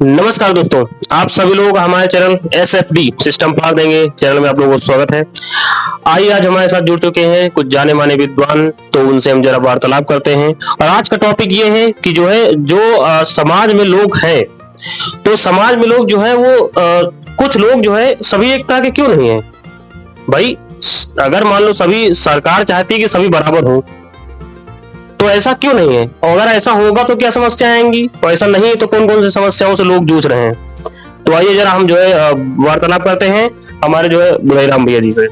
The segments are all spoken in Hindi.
नमस्कार दोस्तों, आप सभी लोग हमारे चैनल SFD सिस्टम पार देंगे चैनल में आप लोगों को स्वागत है। आइए आज हमारे साथ जुड़ चुके हैं कुछ जाने माने विद्वान, तो उनसे हम जरा वार्तालाप करते हैं। और आज का टॉपिक ये है कि समाज में लोग हैं, तो समाज में लोग जो है वो कुछ लोग जो है सभी एकता के क्यों नहीं है भाई। अगर मान लो सभी सरकार चाहती है कि सभी बराबर हो, तो ऐसा क्यों नहीं है? और अगर ऐसा होगा तो क्या समस्या आएंगी, और ऐसा नहीं है तो कौन कौन सी समस्याओं से लोग जूझ रहे हैं। तो आइए जरा हम जो है वार्तालाप करते हैं हमारे जो है बुधाईराम भैया जी से।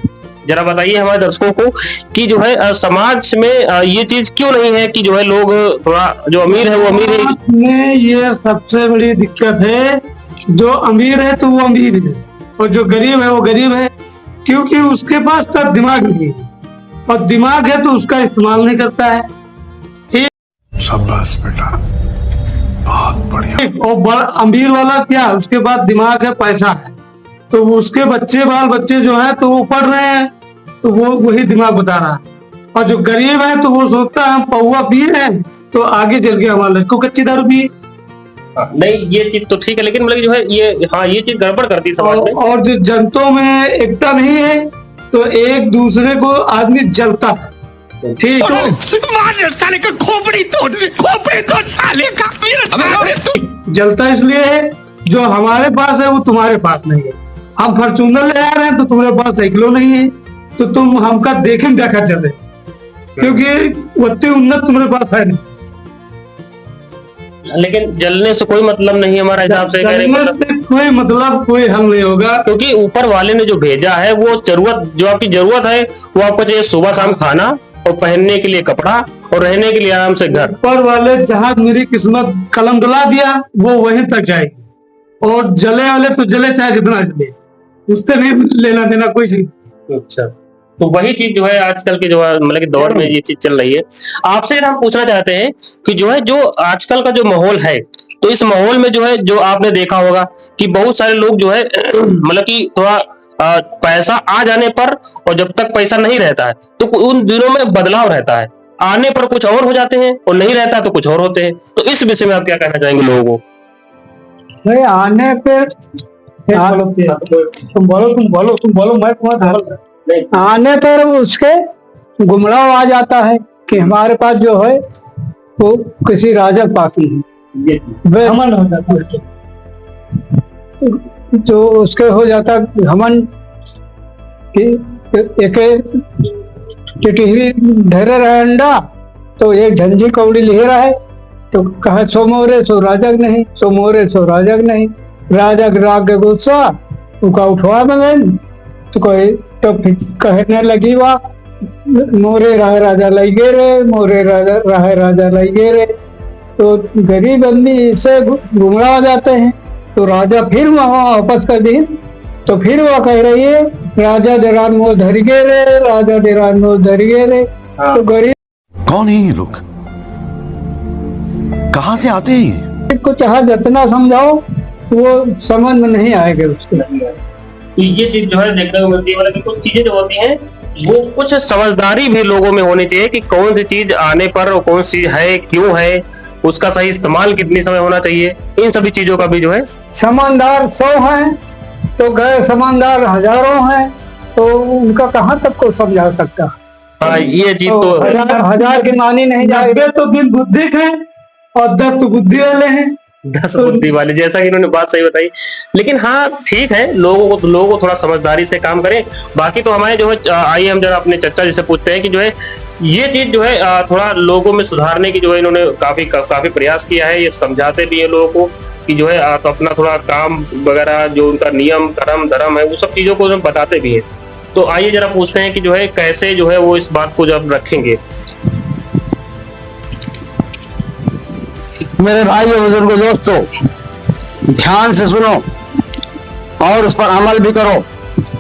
जरा बताइए हमारे दर्शकों को कि जो है समाज में ये चीज क्यों नहीं है कि जो है लोग थोड़ा जो अमीर है वो अमीर है में ये सबसे बड़ी दिक्कत है। जो अमीर है तो वो अमीर है और जो गरीब है वो गरीब है, क्योंकि उसके पास तो दिमाग नहीं है और दिमाग है तो उसका इस्तेमाल नहीं करता है। शाबाश बेटा, बहुत बढ़िया। और अमीर वाला क्या, उसके पास दिमाग है, पैसा है, तो उसके बाल बच्चे जो है तो वो पढ़ रहे हैं, तो वो वही दिमाग बता रहा है। और जो गरीब है तो वो सोचता है हम पौवा पिए हैं तो आगे चल के हमारे लड़कों कच्ची दारू पिए। नहीं, ये चीज तो ठीक है, लेकिन मतलब जो है ये चीज गड़बड़ करती है समाज में। और जो जनता में एकता नहीं है तो एक दूसरे को आदमी जलता है। ठीक मार साले का खोपड़ी तोड़ साले का। जलता इसलिए है जो हमारे पास है वो तुम्हारे पास नहीं है। हम फॉर्च्यूनर ले आ रहे हैं तो तुम्हारे पास साइकिलो नहीं है, तो तुम हमका देखें देखा चले, क्योंकि उतनी उन्नत तुम्हारे पास है नहीं। लेकिन जलने से कोई मतलब नहीं हमारा हिसाब से, जलने से कोई मतलब कोई हल नहीं होगा, क्योंकि ऊपर वाले ने जो भेजा है वो जो आपकी जरूरत है वो आपको चाहिए सुबह शाम खाना और पहनने के लिए कपड़ा और रहने के लिए आराम से घर। ऊपर वाले जहां मेरी किस्मत कलम डला दिया वो वहीं तक जाएगी, और जले वाले तो जले चाहे जितना जले, उससे नहीं लेना देना कोई चीज। अच्छा, तो वही चीज जो है आजकल के जो है मतलब कि दौर में ये चीज चल रही है। आपसे हम पूछना चाहते हैं कि जो आजकल का जो माहौल है, तो इस माहौल में जो है जो आपने देखा होगा कि बहुत सारे लोग जो है मतलब कि थोड़ा पैसा आ जाने पर और जब तक पैसा नहीं रहता है तो उन दिनों में बदलाव रहता है, आने पर कुछ और हो जाते हैं और नहीं रहता तो कुछ और होते हैं। तो इस विषय में आप क्या कहना चाहेंगे लोगों को? भाई आने पे तुम बोलो मैं तुम्हारा आने पर उसके गुमराव आ जाता है कि हमारे पास जो है वो किसी राजा के पास नहीं है, घमंड हो जाता है। जो उसके हो जाता घमंड कि एक टिटही धरे रहे अंडा तो एक झंझी कौड़ी ले रहा है, तो कहा सो मोरे सो राजक नहीं, सो मोरे सो राजक नहीं, राजक राग के गुस्सा उका उठवा में तो कोई तो फिर कहने लगी वाह मोरे रह राजा लगे रे, मोरे रह राजा लगे रे। तो गरीब आदमी इससे गुमराह हो जाते हैं, तो राजा फिर वहां वापस कर दी, तो फिर वो कह रही है राजा देरान मोह धर गे रे, राजा देरान मोह धर गे रे। तो गरीब कौन है ये लोग, कहां से आते हैं? को चाहे जितना समझाओ वो समझ में नहीं आएगा उसके। तो ये चीज जो है देखने को मिलती है, मतलब कि कुछ चीजें जो होती हैं वो कुछ समझदारी भी लोगों में होनी चाहिए कि कौन सी चीज आने पर और कौन सी है, क्यों है, उसका सही इस्तेमाल कितनी समय होना चाहिए, इन सभी चीजों का भी जो है। समझदार 100 हैं तो गैर समझदार हजारों हैं, तो उनका कहाँ तक को समझा सकता। हाँ, ये चीज तो हजार की मानी नहीं जाएगी। तो बिन बुद्धि है और 10 तो बुद्धि वाले हैं, 10 बुद्धि वाले, जैसा कि इन्होंने बात सही बताई। लेकिन हाँ ठीक है, लोगों को थोड़ा समझदारी से काम करें। बाकी तो हमारे जो है आइए हम जरा अपने चर्चा जिसे पूछते हैं कि जो है ये चीज जो है थोड़ा लोगों में सुधारने की जो है इन्होंने काफी प्रयास किया है। ये समझाते भी है लोगों को कि जो है तो अपना थोड़ा काम वगैरह जो उनका नियम कर्म धर्म है वो सब चीजों को बताते भी है। तो आइए जरा पूछते हैं कि जो है कैसे जो है वो इस बात को जब रखेंगे। मेरे भाई और बुजुर्गों दोस्तों, ध्यान से सुनो और उस पर अमल भी करो।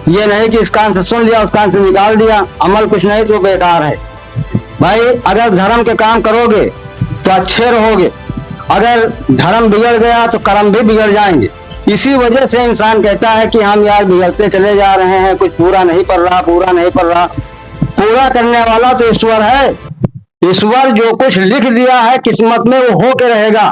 ये नहीं कि इस कान से सुन लिया उस कान से निकाल दिया, अमल कुछ नहीं तो बेकार है। भाई अगर धर्म के काम करोगे तो अच्छे रहोगे, अगर धर्म बिगड़ गया तो कर्म भी बिगड़ जाएंगे। इसी वजह से इंसान कहता है कि हम यार बिगड़ते चले जा रहे हैं, कुछ पूरा नहीं पड़ रहा। पूरा करने वाला तो ईश्वर है। ईश्वर जो कुछ लिख दिया है किस्मत में वो होके रहेगा।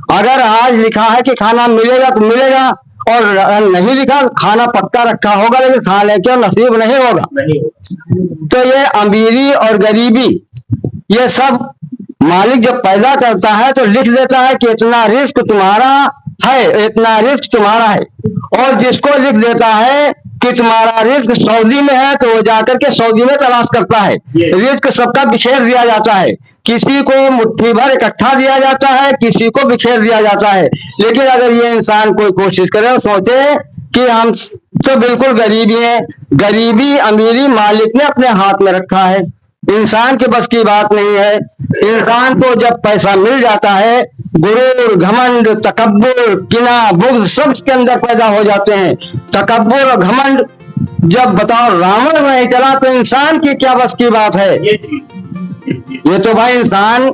अगर आज लिखा है कि खाना मिलेगा तो मिलेगा, और नहीं लिखा खाना पक्का रखा होगा लेकिन खाने के नसीब नहीं होगा। तो ये अमीरी और गरीबी ये सब मालिक जब पैदा करता है तो लिख देता है कि इतना रिस्क तुम्हारा है, इतना रिस्क तुम्हारा है। और जिसको लिख देता है कि तुम्हारा रिस्क सऊदी में है तो वो जाकर के सऊदी में तलाश करता है। रिस्क सबका बिखेर दिया जाता है, किसी को मुट्ठी भर इकट्ठा दिया जाता है, किसी को बिखेर दिया जाता है। लेकिन अगर ये इंसान कोई कोशिश करे और सोचे कि हम तो बिल्कुल गरीबी है, गरीबी अमीरी मालिक ने अपने हाथ में रखा है, इंसान के बस की बात नहीं है। इंसान को जब पैसा मिल जाता है गुरूर, घमंड, तकब्बुर, किना, बुग़्ज़ सब इसके अंदर पैदा हो जाते हैं। तकब्बुर और घमंड जब बताओ रावण नहीं चला तो इंसान की क्या बस की बात है। ये तो भाई इंसान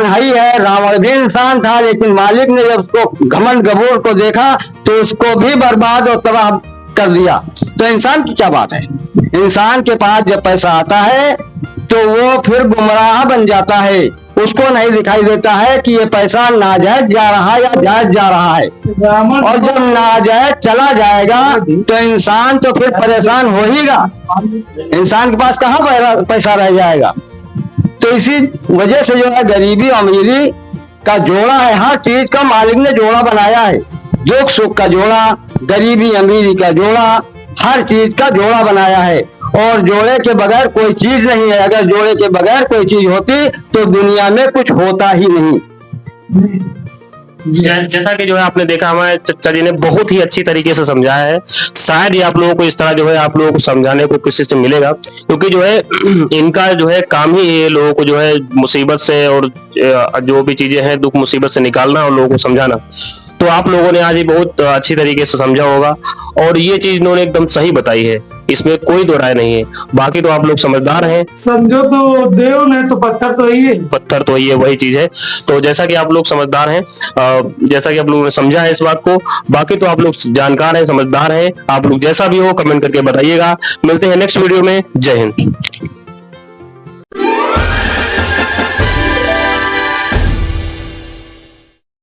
ही है, रावण भी इंसान था, लेकिन मालिक ने जब उसको घमंड गबूर को देखा तो उसको भी बर्बाद और तबाह कर दिया। तो इंसान की क्या बात है। इंसान के पास जब पैसा आता है तो वो फिर गुमराह बन जाता है, उसको नहीं दिखाई देता है कि ये पैसा नाजायज जा रहा है या जायज जा रहा है। और जब नाजायज चला जाएगा तो इंसान तो फिर परेशान हो हीगा, इंसान के पास कहाँ पैसा रह जाएगा। तो इसी वजह से जो है गरीबी अमीरी का जोड़ा है, हर चीज का मालिक ने जोड़ा बनाया है। दुख सुख का जोड़ा, गरीबी अमीरी का जोड़ा, हर चीज का जोड़ा बनाया है। और जोड़े के बगैर कोई चीज नहीं है। अगर जोड़े के बगैर कोई चीज होती तो दुनिया में कुछ होता ही नहीं। जैसा कि जो है आपने देखा हमारे चचा जी ने बहुत ही अच्छी तरीके से समझाया है। शायद ये आप लोगों को इस तरह जो है आप लोगों को समझाने को किसी से मिलेगा, क्योंकि जो है इनका जो है काम ही है लोगों को जो है मुसीबत से और जो भी चीजें हैं दुख मुसीबत से निकालना और लोगों को समझाना। तो आप लोगों ने आज ये बहुत अच्छी तरीके से समझा होगा और ये चीज इन्होंने एकदम सही बताई है, इसमें कोई दो राय नहीं है। बाकी तो आप लोग समझदार हैं, समझो तो देव नहीं तो पत्थर तो ही है, पत्थर तो ये वही चीज है। तो जैसा कि आप लोग समझदार हैं, जैसा कि आप लोगों ने समझा है इस बात को, बाकी तो आप लोग जानकार हैं, समझदार हैं। आप लोग जैसा भी हो कमेंट करके बताइएगा। मिलते हैं नेक्स्ट वीडियो में। जय हिंद।